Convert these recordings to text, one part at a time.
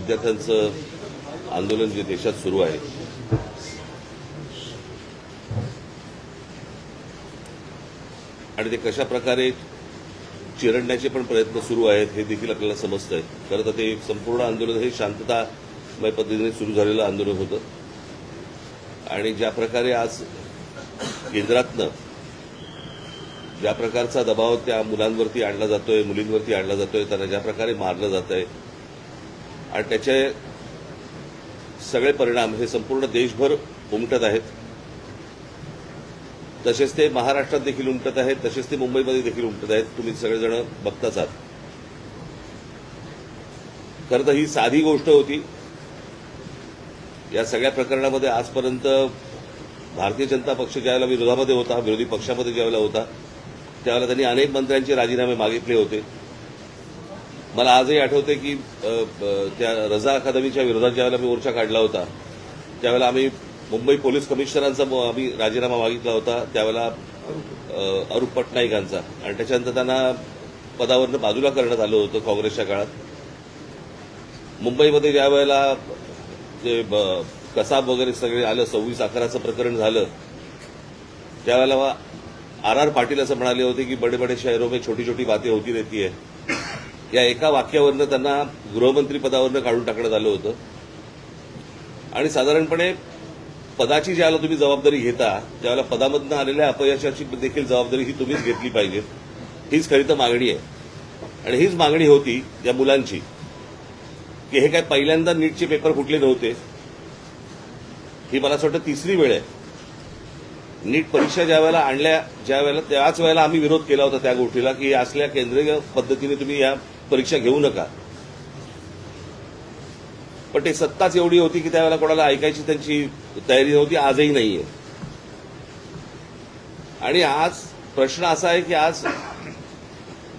विद्यार्थ्यांचं आंदोलन जे देशात सुरू आहे आणि ते कशा प्रकारे चिरडण्याचे पण प्रयत्न सुरू आहेत हे देखील आपल्याला समजतंय. खरं तर ते संपूर्ण आंदोलन हे शांततामय पद्धतीने सुरू झालेलं आंदोलन होतं आणि ज्या प्रकारे आज केंद्रातनं ज्या प्रकारचा दबाव त्या मुलांवरती आणला जातोय, मुलींवरती आणला जातोय, त्यांना ज्या प्रकारे मारलं जातंय आणि त्याचे सगळे परिणाम हे संपूर्ण देशभर उमटत आहेत. तसेच ते महाराष्ट्रात देखील उमटत आहेत, तसेच ते मुंबईमध्ये देखील उमटत आहेत. तुम्ही सगळेजण बघताच आहात. खरं तर ही साधी गोष्ट होती. या सगळ्या प्रकरणामध्ये आजपर्यंत भारतीय जनता पक्ष ज्यावेळेला विरोधामध्ये होता, विरोधी पक्षामध्ये ज्यावेळेला होता, त्यावेळेला त्यांनी अनेक मंत्र्यांचे राजीनामे मागितले होते. मला आजही आठवते की त्या रजा अकादमीच्या विरोधात ज्यावेळेला मी मोर्चा काढला होता त्यावेळेला आम्ही मुंबई पोलीस कमिशनरांचा आम्ही राजीनामा मागितला होता, त्यावेळेला अरूप पटनाईकांचा, आणि त्याच्यानंतर त्यांना पदावरनं बाजूला करण्यात आलं होतं काँग्रेसच्या काळात. मुंबईमध्ये ज्या वेळेला ते कसाब वगैरे सगळे आलं, 26/11चं प्रकरण झालं, त्यावेळेला आर पाटील असं म्हणाले होते की बडे बडे शहरों में छोटी छोटी बातें होती रहती है. या एका वाक्यावरनं त्यांना गृहमंत्री पदावरनं काढून टाकण्यात आलं होतं. आणि साधारणपणे पदाची ज्यावेळेला तुम्ही जबाबदारी घेता त्यावेळेला पदामधनं आलेल्या अपयशाची देखील जबाबदारी ही तुम्हीच घेतली पाहिजे. हीच खरी तर मागणी आहे. आणि हीच मागणी होती या मुलांची की हे काय पहिल्यांदा नीटचे पेपर फुटले नव्हते. ही मला असं वाटतं तिसरी वेळ आहे. नीट परीक्षा ज्यावेळेला आणल्या त्याच वेळेला आम्ही विरोध केला होता त्या गोष्टीला की असल्या केंद्रीय पद्धतीने तुम्ही या परीक्षा घेऊ नका. पण ते सत्ताच एवढी होती की त्यावेळेला कोणाला ऐकायची त्यांची तयारी नव्हती. आजही नाहीये. आणि आज प्रश्न असा आहे की आज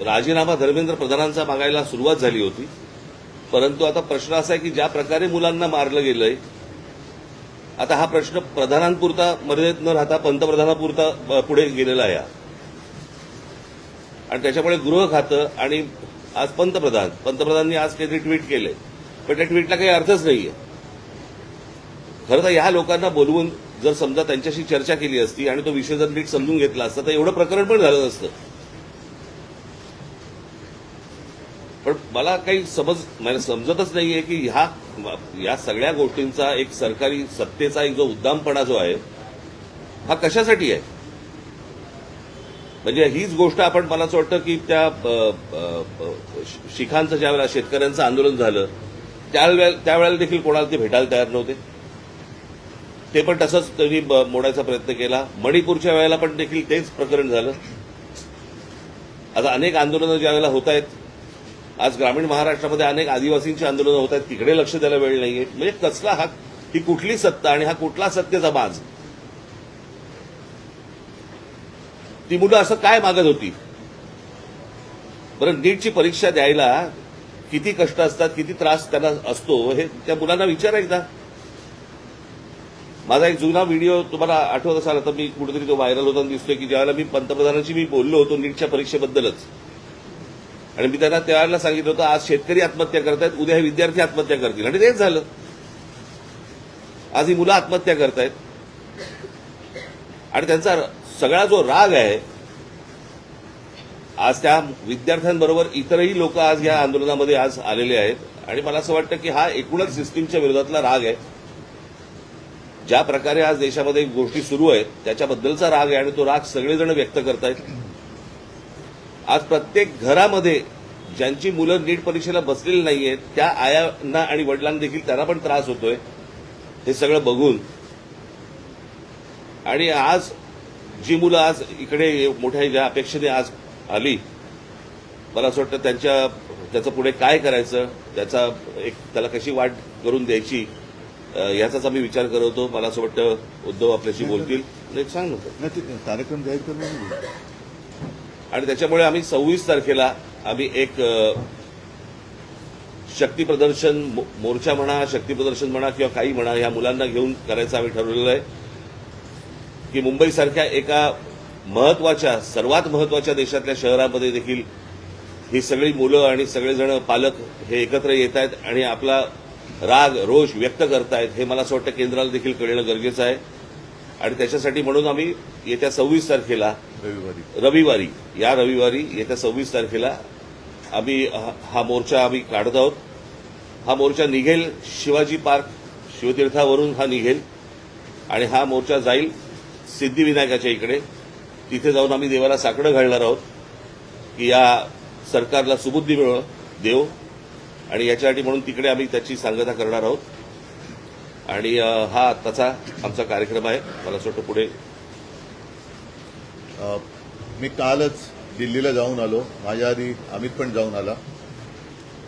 राजीनामा धर्मेंद्र प्रधानांचा मागायला सुरुवात झाली होती, परंतु आता प्रश्न असा आहे की ज्या प्रकारे मुलांना मारलं गेलंय, आता हा प्रश्न प्रधानांपुरता मर्यादित न राहता पंतप्रधानापुरता पुढे गेलेला आहे. आणि त्याच्यामुळे गृह खातं आणि आज पंतप्रधानांनी आज काहीतरी ट्विट केलंय, पण त्या ट्विटला काही अर्थच नाहीये. खरं तर ह्या लोकांना बोलवून जर समजा त्यांच्याशी चर्चा केली असती आणि तो विषय जर नीट समजून घेतला असता तर एवढं प्रकरण पण झालं नसतं. पण मला काही समजतच नाहीये की या सगळ्या गोष्टींचा एक सरकारी सत्तेचा एक जो उद्दामपणा जो आहे हा कशासाठी आहे. म्हणजे हीच गोष्ट आपण मला असं वाटतं की त्या शिखांचं ज्यावेळेला शेतकऱ्यांचं आंदोलन झालं त्यावेळेला देखील कोणाला ते भेटायला तयार नव्हते. ते पण तसंच त्यांनी मोडायचा प्रयत्न केला. मणिपूरच्या वेळेला पण देखील तेच प्रकरण झालं. आता अनेक आंदोलनं ज्यावेळेला होत आहेत, आज ग्रामीण महाराष्ट्रामध्ये अनेक आदिवासींची आंदोलनं होत आहेत, तिकडे लक्ष द्यायला वेळ नाहीये. म्हणजे कसला ही कुठली सत्ता आणि हा कुठला सत्तेचा बाज. ती मुलं असं काय मागत होती बरं. नीटची परीक्षा द्यायला किती कष्ट असतात, किती त्रास त्यांना असतो हे त्या मुलांना विचारा एकदा. माझा एक जुना व्हिडिओ तुम्हाला आठवत असाल, तर मी कुठेतरी तो व्हायरल होताना दिसतोय की ज्यावेळेला मी पंतप्रधानांशी मी बोललो होतो नीटच्या परीक्षेबद्दलच, आणि मी त्यांना त्यावेळेला सांगितलं होतं आज शेतकरी आत्महत्या करतायत, उद्या हे विद्यार्थी आत्महत्या करतील, आणि तेच झालं. आज ही मुलं आत्महत्या करतायत. आणि त्यांचा सगळा जो राग आहे आज त्या विद्यार्थ्यांबरोबर इतरही लोक आज या आंदोलनामध्ये आज आलेले आहेत. आणि मला असं वाटतं की हा एकूणच सिस्टीमच्या विरोधातला राग आहे. ज्या प्रकारे आज देशामध्ये गोष्टी सुरू आहेत त्याच्याबद्दलचा राग आहे आणि तो राग सगळेजण व्यक्त करतायत. आज प्रत्येक घरामध्ये ज्यांची मुलं नीट परीक्षेला बसलेली नाहीयेत त्या आयांना आणि वडिलांना देखील त्यांना पण त्रास होतोय हे सगळं बघून. आणि आज जी मुलं आज इकडे मोठ्या ज्या अपेक्षेने आज आली, मला असं वाटतं त्याचं पुढे काय करायचं, त्याला कशी वाट करून द्यायची याचाच आम्ही विचार करत होतो. मला असं वाटतं उद्धव आपल्याशी बोलतील. एक सांग ना कार्यक्रम जाहीर करून. आणि त्याच्यामुळे आम्ही 26 तारखेला आम्ही एक शक्ती प्रदर्शन मोर्चा म्हणा, शक्ती प्रदर्शन म्हणा किंवा काही म्हणा, या मुलांना घेऊन करायचं आम्ही ठरवलेलं आहे की मुंबईसारख्या एका महत्वाच्या, सर्वात महत्वाच्या देशातल्या शहरामध्ये देखील ही सगळी मुलं आणि सगळेजण पालक हे एकत्र येत आहेत आणि आपला राग रोष व्यक्त करतायत हे मला असं वाटतं केंद्राला देखील कळणं गरजेचं आहे. आणि त्याच्यासाठी म्हणून आम्ही येत्या 26 तारखेला रविवारी येत्या 26 तारखेला आम्ही हा मोर्चा आम्ही काढत आहोत. हा मोर्चा निघेल शिवाजी पार्क शिवतीर्थावरून हा निघेल आणि हा मोर्चा जाईल सिद्धिविनायकाच्या इकडे. तिथे जाऊन आम्ही देवाला साकडं घालणार आहोत की या सरकारला सुबुद्धी देव आणि याच्यासाठी म्हणून तिकडे आम्ही त्याची सांगता करणार आहोत. आणि हा आत्ताचा आमचा कार्यक्रम आहे. मला असं वाटतं पुढे मी कालच दिल्लीला जाऊन आलो. माझ्या आधी अमित पण जाऊन आला.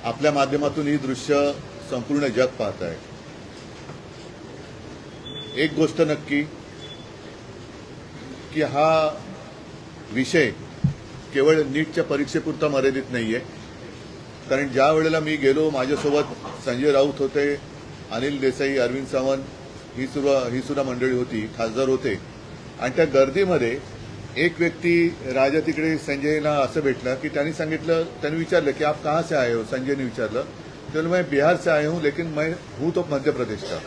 आपल्या माध्यमातून ही दृश्य संपूर्ण जग पाहत आहे. एक गोष्ट नक्की की हा विषय केवळ नीटच्या परीक्षेपुरता मर्यादित नाहीये. कारण ज्या वेळेला मी गेलो माझ्यासोबत संजय राऊत होते, अनिल देसाई, अरविंद सावंत ही सुद्धा मंडळी होती, खासदार होते. आणि त्या गर्दीमध्ये एक व्यक्ती राजा तिकडे संजयला असं भेटला की त्यांनी विचारलं की आप कहाँ से आए हो. संजयने विचारलं तर मैं बिहार से आया हूं लेकिन मैं हूं तो मध्य प्रदेश का.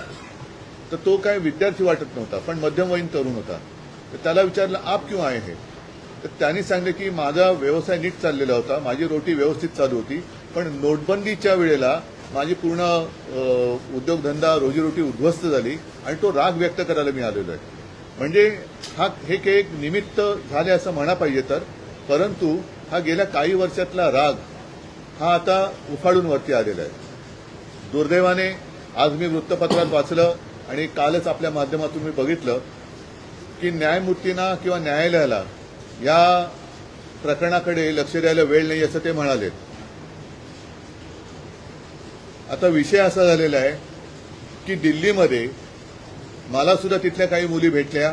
तर तो काय विद्यार्थी वाटत नव्हता पण मध्यमवयीन तरुण होता. तर त्याला विचारलं आप क्यों आए हैं. तर त्यांनी सांगितलं की माझा व्यवसाय नीट चाललेला होता, माझी रोटी व्यवस्थित चालू होती, पण नोटबंदीच्या वेळेला माझी पूर्ण उद्योगधंदा रोजीरोटी उद्ध्वस्त झाली आणि तो राग व्यक्त करायला मी आलेलो आहे. म्हणजे हे एक निमित्त झाले असं म्हणा पाहिजे तर, परंतु हा गेल्या काही वर्षातला राग हा आता उफाळून वरती आलेला आहे. दुर्दैवाने आज मी वृत्तपत्रात वाचलं आणि कालच आपल्या माध्यमातून मी बघितलं की न्यायमूर्तींना किंवा न्यायालयाला या प्रकरणाकडे लक्ष द्यायला वेळ नाही असं ते म्हणाले. आता विषय असा झालेला आहे की दिल्लीमध्ये मला सुद्धा तिथल्या काही मुली भेटल्या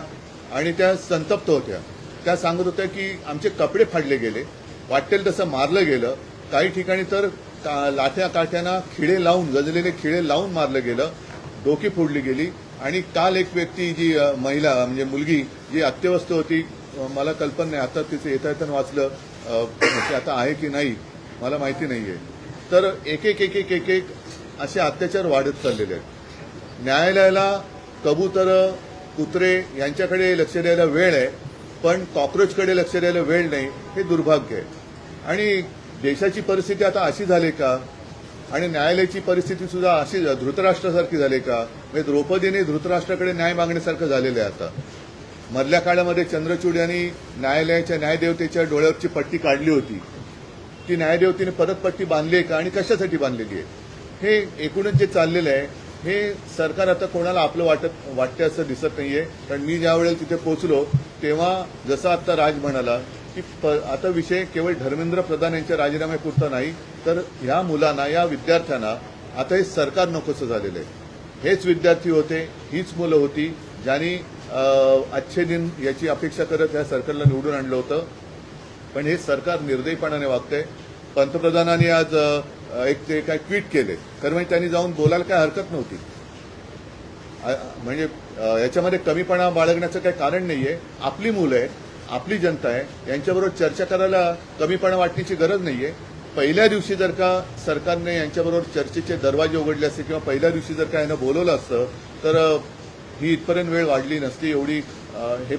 आणि त्या संतप्त होत्या. त्या सांगत होत्या की आमचे कपडे फाडले गेले, वाटेल तसं मारलं गेलं, काही ठिकाणी तर लाठ्या काठ्यांना खिळे लावून, गजलेले खिळे लावून मारलं गेलं, डोकी फोडली गेली. आणि काल एक व्यक्ती जी महिला म्हणजे मुलगी जी अत्यवस्थ होती, मला कल्पना नाही, आता तिचं येता वाचलं, आता आहे की नाही मला माहिती नाहीये. तर एक एक असे अत्याचार वाढत चाललेले आहेत. न्यायालयाला कबूतर, कुत्रे यांच्याकडे लक्ष द्यायला वेळ आहे, पण कॉक्रोचकडे लक्ष द्यायला वेळ नाही. हे दुर्भाग्य आहे. आणि देशाची परिस्थिती आता अशी झाली का, आणि न्यायालयाची परिस्थिती सुद्धा अशी धृतराष्ट्रासारखी झाली का. म्हणजे द्रौपदीने धृतराष्ट्राकडे न्याय मागण्यासारखं झालेलं आहे. आता मधल्या काळामध्ये चंद्रचूड यांनी न्यायालयाच्या न्यायदेवतेच्या डोळ्यावरची पट्टी काढली होती. ती न्यायदेवतेने परत पट्टी बांधली आहे का आणि कशासाठी बांधलेली आहे. हे एकूणच जे चाललेलं आहे हे सरकार आता कोणाला आपलं वाटते असं दिसत नाहीये. कारण मी ज्या वेळेला तिथे पोहोचलो तेव्हा जसं आता राज म्हणाला की आता विषय केवळ धर्मेंद्र प्रधान यांच्या राजीनाम्यापुरता नाही, तर ह्या मुलांना, या विद्यार्थ्यांना आता हे सरकार नकोसं झालेलं आहे. हेच विद्यार्थी होते, हीच मुलं होती ज्यांनी अच्छे दिन याची अपेक्षा करत या सरकारला निवडून आणलं होतं. पण हे सरकार निर्दयीपणाने वागतंय. पंतप्रधानांनी आज ते काय ट्विट केले, तर म्हणजे त्यांनी जाऊन बोलायला काय हरकत नव्हती. म्हणजे याच्यामध्ये कमीपणा बाळगण्याचं काही कारण नाहीये. आपली मुलं आहेत, आपली जनता आहे, यांच्याबरोबर चर्चा करायला कमीपणा वाटण्याची गरज नाहीये. पहिल्या दिवशी जर का सरकारने यांच्याबरोबर चर्चेचे दरवाजे उघडले असते किंवा पहिल्या दिवशी जर का यांना बोलवलं असतं तर ही इथपर्यंत वेळ वाढली नसती, एवढी हे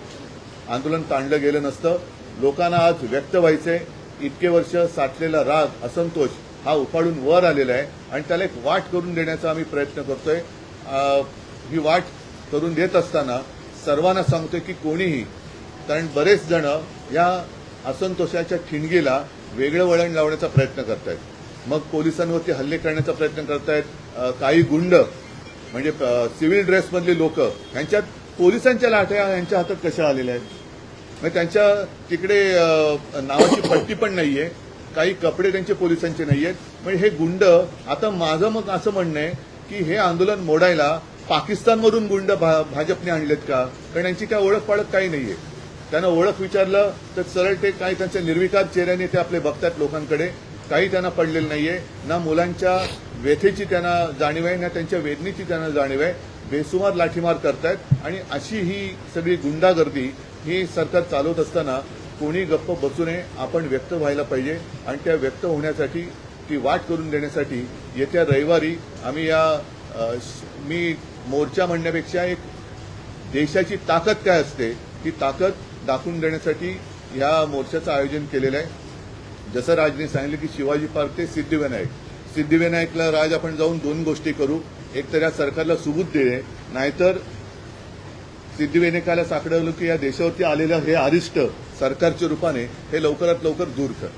आंदोलन ताणलं गेलं नसतं. लोकांना आज व्यक्त व्हायचंय. इतके वर्ष साठलेला राग, असंतोष हा उफाळून वर आलेला आहे आणि त्याला एक वाट करून देण्याचा आम्ही प्रयत्न करतोय. ही वाट करून देत असताना सर्वांना सांगतोय की कोणीही, कारण बरेच जण या असंतोषाच्या ठिणगीला वेगळं वळण लावण्याचा प्रयत्न करतायत. मग पोलिसांवरती हल्ले करण्याचा प्रयत्न करतायत. काही गुंड म्हणजे सिव्हिल ड्रेसमधले लोक, यांच्यात पोलिसांच्या लाठ्या यांच्या हातात कशा आलेल्या आहेत. म्हणजे त्यांच्या तिकडे नावाची पट्टी पण नाहीये, काही कपडे त्यांचे पोलिसांचे नाहीयेत. म्हणजे हे गुंड, आता माझं मग असं म्हणणं आहे की हे आंदोलन मोडायला पाकिस्तानमधून गुंड भाजपने आणलेत का. कारण यांची काय ओळख पाळख काही नाहीये. त्यांना ओळख विचारलं तर सरळ ते काही त्यांच्या निर्विकार चेहऱ्याने ते आपले बघतात लोकांकडे. काही त्यांना पडलेलं नाहीये. ना मुलांच्या व्यथेची त्यांना जाणीव आहे, ना त्यांच्या वेदनेची त्यांना जाणीव आहे. बेसुमार लाठीमार करतायत. आणि अशी ही सगळी गुंडागर्दी ही सरकार चालवत असताना कोणी गप्प बसू नये. आपण व्यक्त व्हायला पाहिजे आणि त्या व्यक्त होण्यासाठी ती वाट करून देण्यासाठी येत्या रविवारी आम्ही या मी मोर्चा म्हणण्यापेक्षा एक देशाची ताकद काय असते ती ताकद दाखवून देण्यासाठी ह्या मोर्चाचं आयोजन केलेलं आहे. जसं राजने सांगितलं की शिवाजी पार्क ते सिद्धिविनायकला राज आपण जाऊन दोन गोष्टी करू. एक तर या सरकारला सुबूत देणे, नाहीतर सिद्धिविनायकाला साकडवलं की या देशावरती आलेलं हे अरिष्ट सरकारच्या रूपाने हे लवकरात लवकर दूर कर.